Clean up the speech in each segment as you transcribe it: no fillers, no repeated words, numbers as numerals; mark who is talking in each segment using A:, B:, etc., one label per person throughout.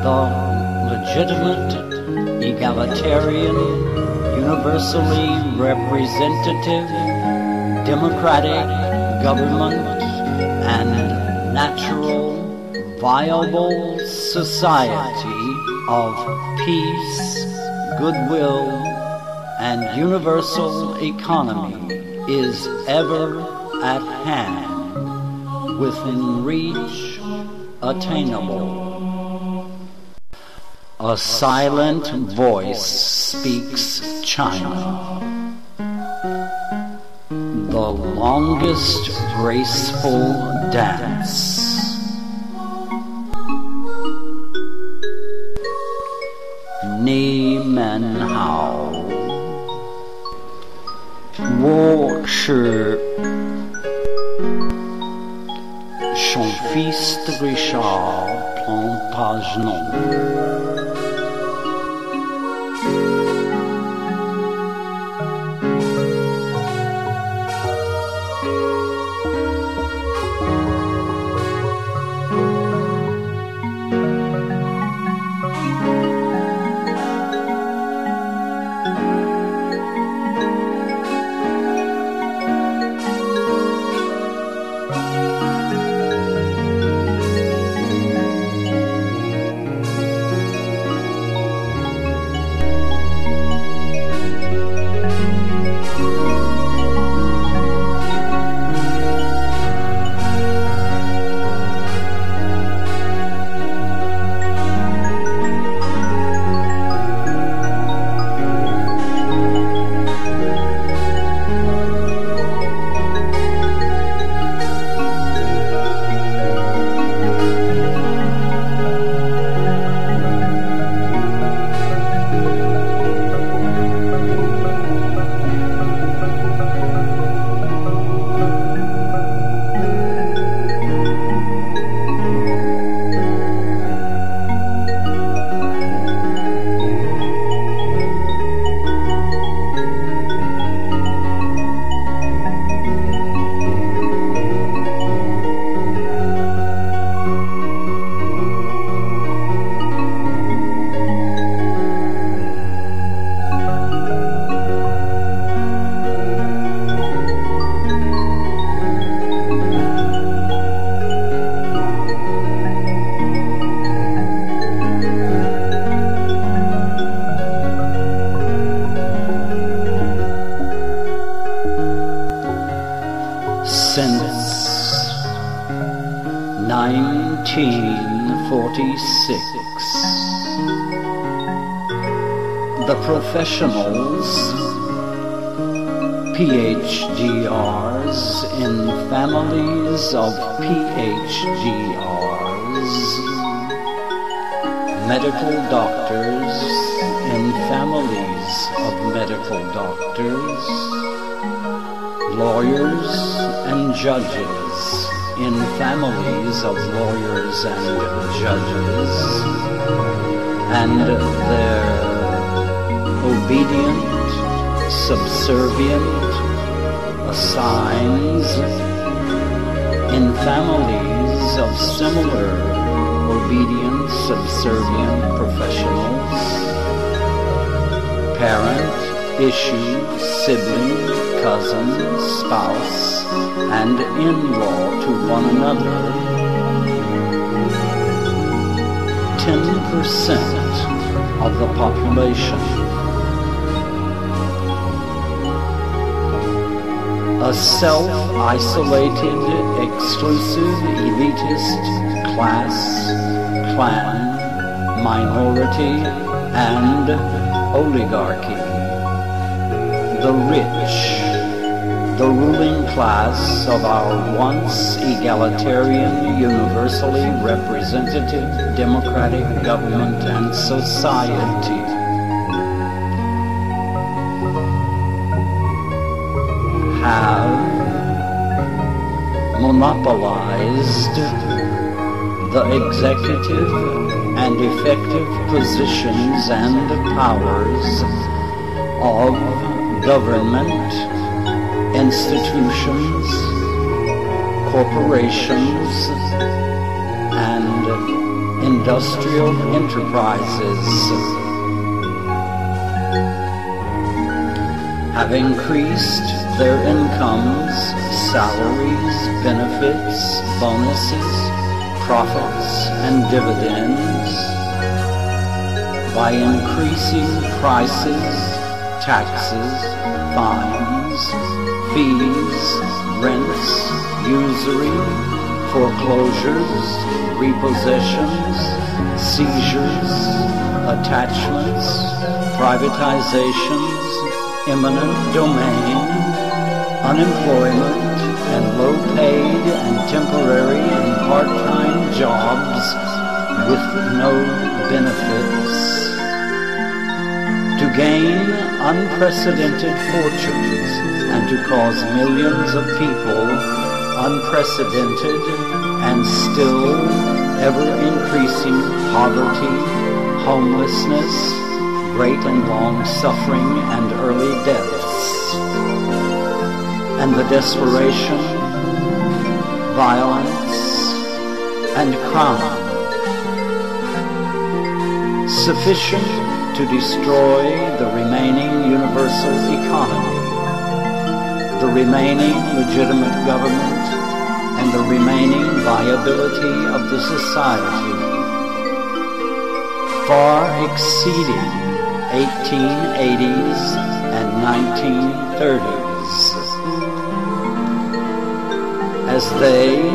A: the legitimate, egalitarian, universally representative, democratic government and natural, viable society of peace, goodwill, and universal economy is ever at hand, within reach, attainable. A silent voice speaks China. The longest graceful dance. Ni Men Hao. 我是 son fils de Richard Plantagenet. Since 1946, the professionals, PhDRs in families of PhDRs, medical doctors in families of medical doctors, lawyers and judges in families of lawyers and judges, and their obedient, subservient assigns in families of similar obedient, subservient professionals, parent, issue, sibling, cousin, spouse, and in-law to one another. 10% of the population. A self-isolated, exclusive, elitist class, clan, minority, and oligarchy. The rich, the ruling class of our once egalitarian, universally representative, democratic government and society, have monopolized the executive and effective positions and powers of government, institutions, corporations, and industrial enterprises have increased their incomes, salaries, benefits, bonuses, profits, and dividends by increasing prices, taxes, fines, fees, rents, usury, foreclosures, repossessions, seizures, attachments, privatizations, eminent domain, unemployment, and low-paid and temporary and part-time jobs with no benefits. To gain unprecedented fortunes and to cause millions of people unprecedented and still ever-increasing poverty, homelessness, great and long suffering and early deaths, and the desperation, violence, and crime sufficient to destroy the remaining universal economy, the remaining legitimate government, and the remaining viability of the society, far exceeding 1880s and 1930s, as they,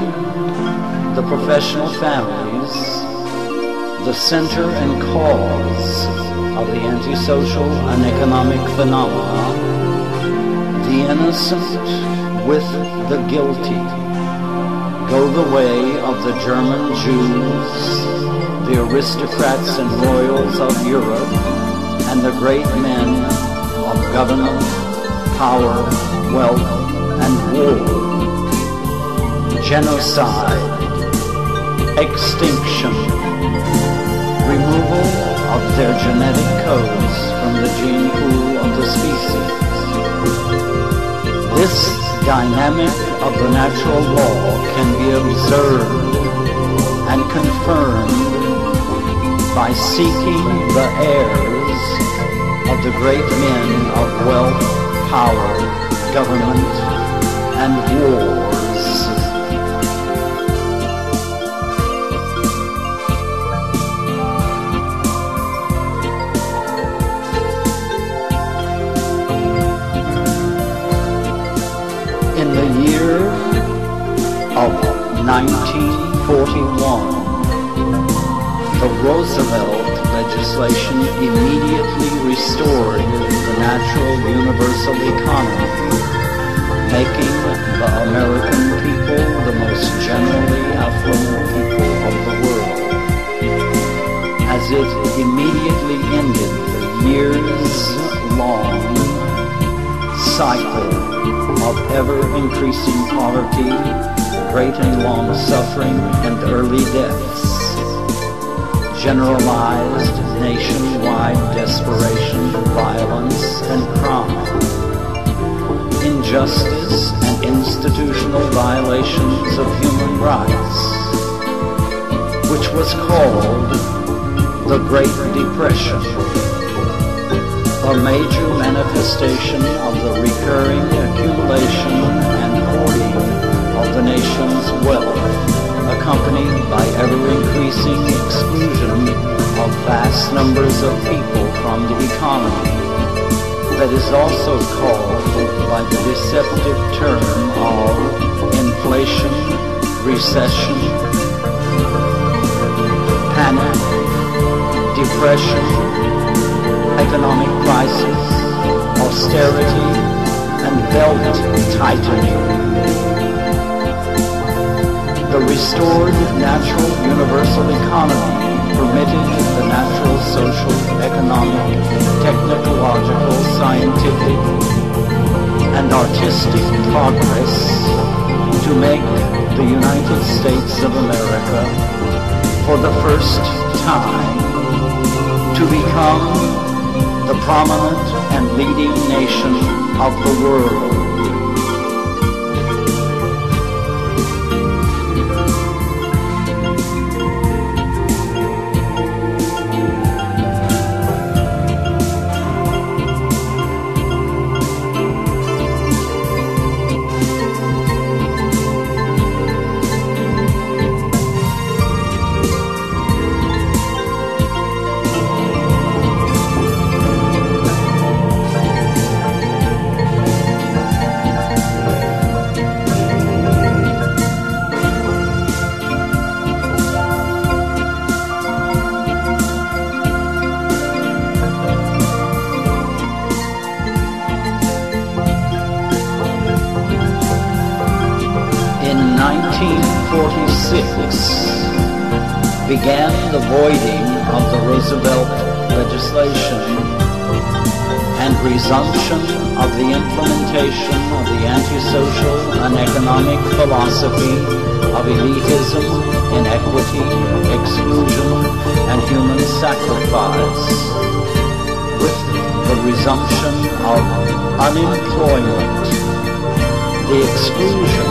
A: the professional families, the center and cause of the antisocial and economic phenomena, the innocent with the guilty, go the way of the German Jews, the aristocrats and royals of Europe, and the great men of government, power, wealth, and war. Genocide, extinction, removal of their genetic codes from the gene pool of the species. This dynamic of the natural law can be observed and confirmed by seeking the heirs of the great men of wealth, power, government, and wars. In the year of 1941, the Roosevelt legislation immediately restored the natural universal economy, making the American people the most generally affluent people of the world, as it immediately ended the years-long cycle of ever-increasing poverty, great and long suffering, and early deaths, generalized nationwide desperation, violence, and crime, injustice and institutional violations of human rights, which was called the Great Depression, a major manifestation of the recurring accumulation and hoarding of the nation's wealth, accompanied by ever-increasing exclusion of vast numbers of people from the economy, that is also called by the deceptive term of inflation, recession, panic, depression, economic crisis, austerity, and belt tightening. The restored natural universal economy permitted the natural, social, economic, technological, scientific, and artistic progress to make the United States of America, for the first time, to become the prominent and leading nation of the world. began the voiding of the Roosevelt legislation and resumption of the implementation of the antisocial and economic philosophy of elitism, inequity, exclusion, and human sacrifice, with the resumption of unemployment, the exclusion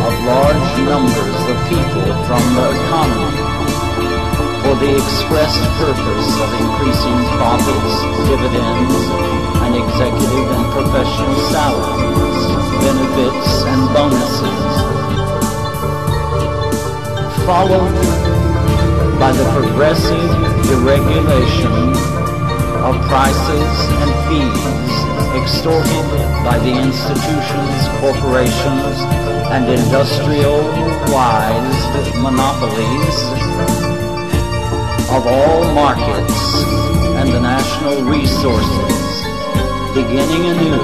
A: of large numbers of people from the economy for the expressed purpose of increasing profits, dividends, and executive and professional salaries, benefits, and bonuses, followed by the progressive deregulation of prices and fees extorted by the institutions, corporations, and industrialized monopolies of all markets and the national resources, beginning anew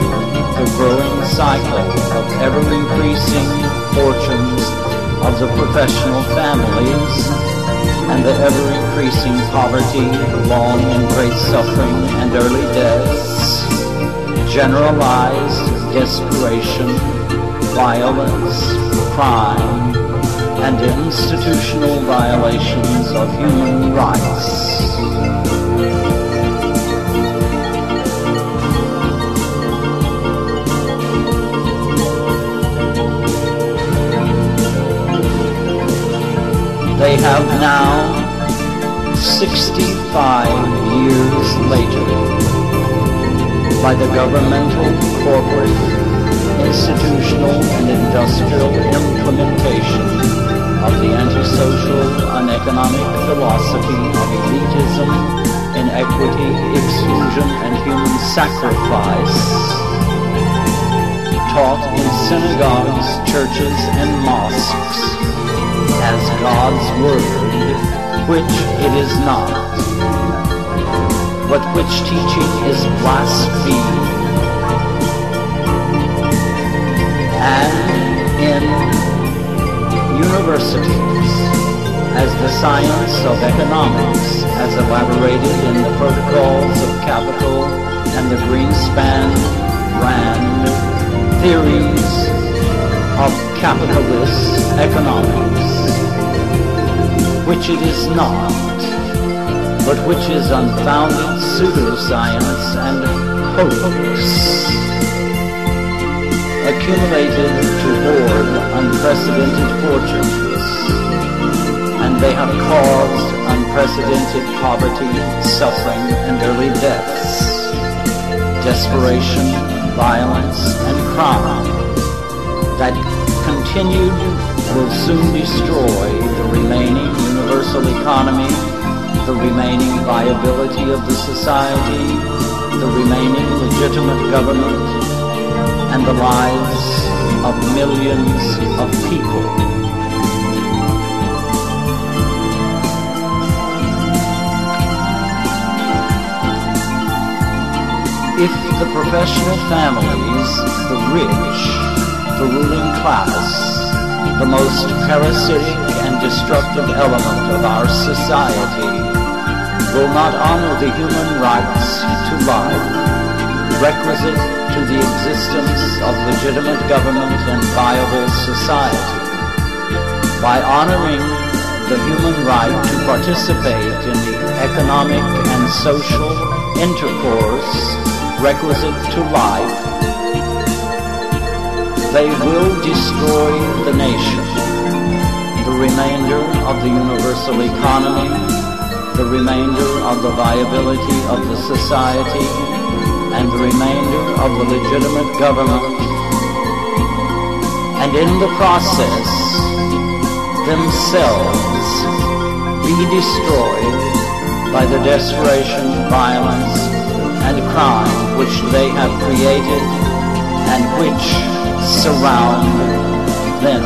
A: the growing cycle of ever-increasing fortunes of the professional families and the ever-increasing poverty, long and great suffering and early deaths, generalized desperation, violence, crime, and institutional violations of human rights. They have now, 65 years later, by the governmental, corporate, institutional, and industrial implementation of the antisocial and economic philosophy of elitism, inequity, exclusion, and human sacrifice, taught in synagogues, churches, and mosques as God's Word, which it is not, but which teaching is blasphemed, and in universities as the science of economics as elaborated in the protocols of capital and the Greenspan-Rand theories of capitalist economics, which it is not, but which is unfounded pseudoscience and hoax, accumulated to hoard unprecedented fortunes, and they have caused unprecedented poverty, suffering, and early deaths, desperation, violence, and crime that continued will soon destroy the remaining universal economy, the remaining viability of the society, the remaining legitimate government, and the lives of millions of people. If the professional families, the rich, the ruling class, the most parasitic and destructive element of our society, will not honor the human rights to life, requisite to the existence of legitimate government and viable society, by honoring the human right to participate in the economic and social intercourse requisite to life, they will destroy the nation, the remainder of the universal economy, the remainder of the viability of the society, and the remainder of the legitimate government, and in the process, themselves be destroyed by the desperation, violence, and crime which they have created and which surround them.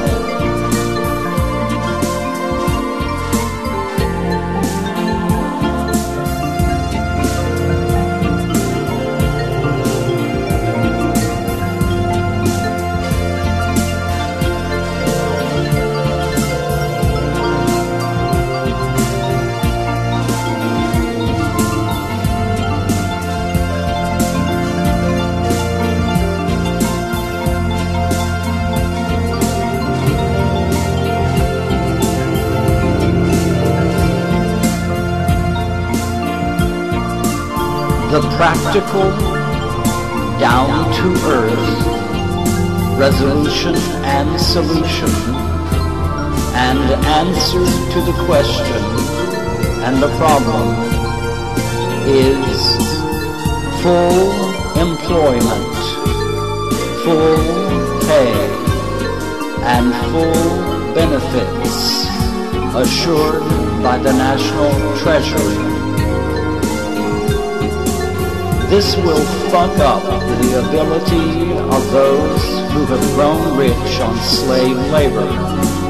A: the practical, down-to-earth resolution and solution and answer to the question and the problem is full employment, full pay, and full benefits assured by the National Treasury. This will fuck up the ability of those who have grown rich on slave labor,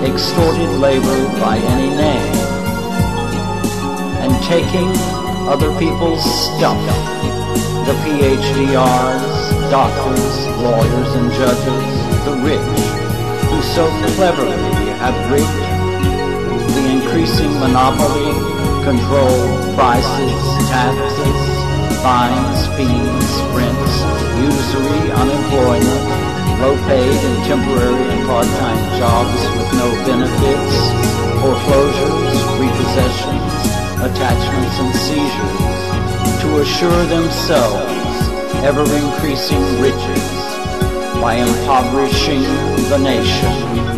A: extorted labor by any name, and taking other people's stuff, the PhDRs, doctors, lawyers, and judges, the rich, who so cleverly have rigged the increasing monopoly, control, prices, taxes, fines, fees, rents, usury, unemployment, low-paid and temporary and part-time jobs with no benefits, foreclosures, repossessions, attachments, and seizures, to assure themselves ever-increasing riches by impoverishing the nation.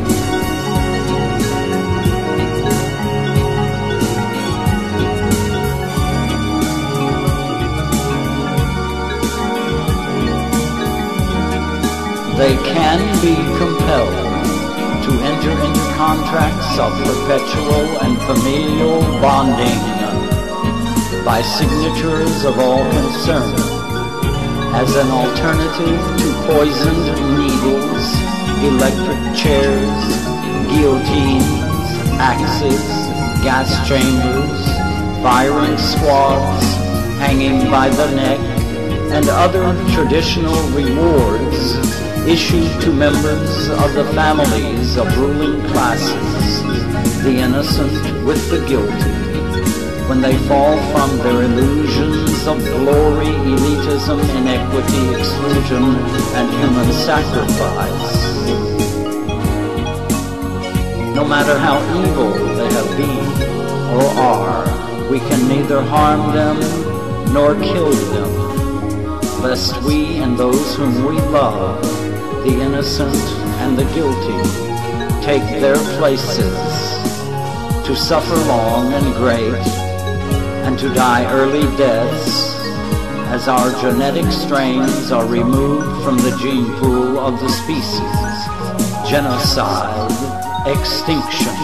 A: They can be compelled to enter into contracts of perpetual and familial bonding by signatures of all concerned as an alternative to poisoned needles, electric chairs, guillotines, axes, gas chambers, firing squads, hanging by the neck, and other traditional rewards issued to members of the families of ruling classes, the innocent with the guilty, when they fall from their illusions of glory, elitism, inequity, exclusion, and human sacrifice. No matter how evil they have been or are, we can neither harm them nor kill them, lest we and those whom we love, the innocent and the guilty, take their places, to suffer long and great, and to die early deaths, as our genetic strains are removed from the gene pool of the species. Genocide, extinction.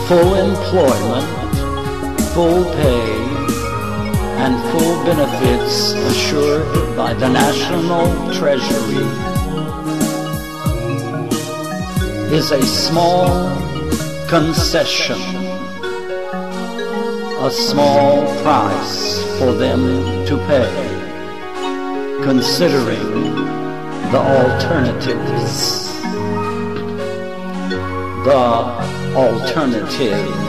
A: Full employment, full pay, and full benefits assured by the National Treasury is a small concession, a small price for them to pay, considering the alternatives. The alternative.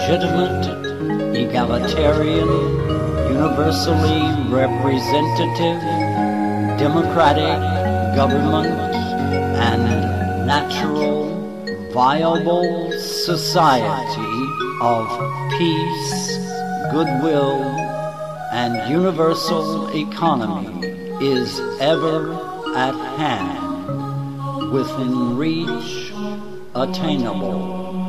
A: Legitimate, egalitarian, universally representative, democratic government and natural, viable society of peace, goodwill, and universal economy is ever at hand, within reach, attainable.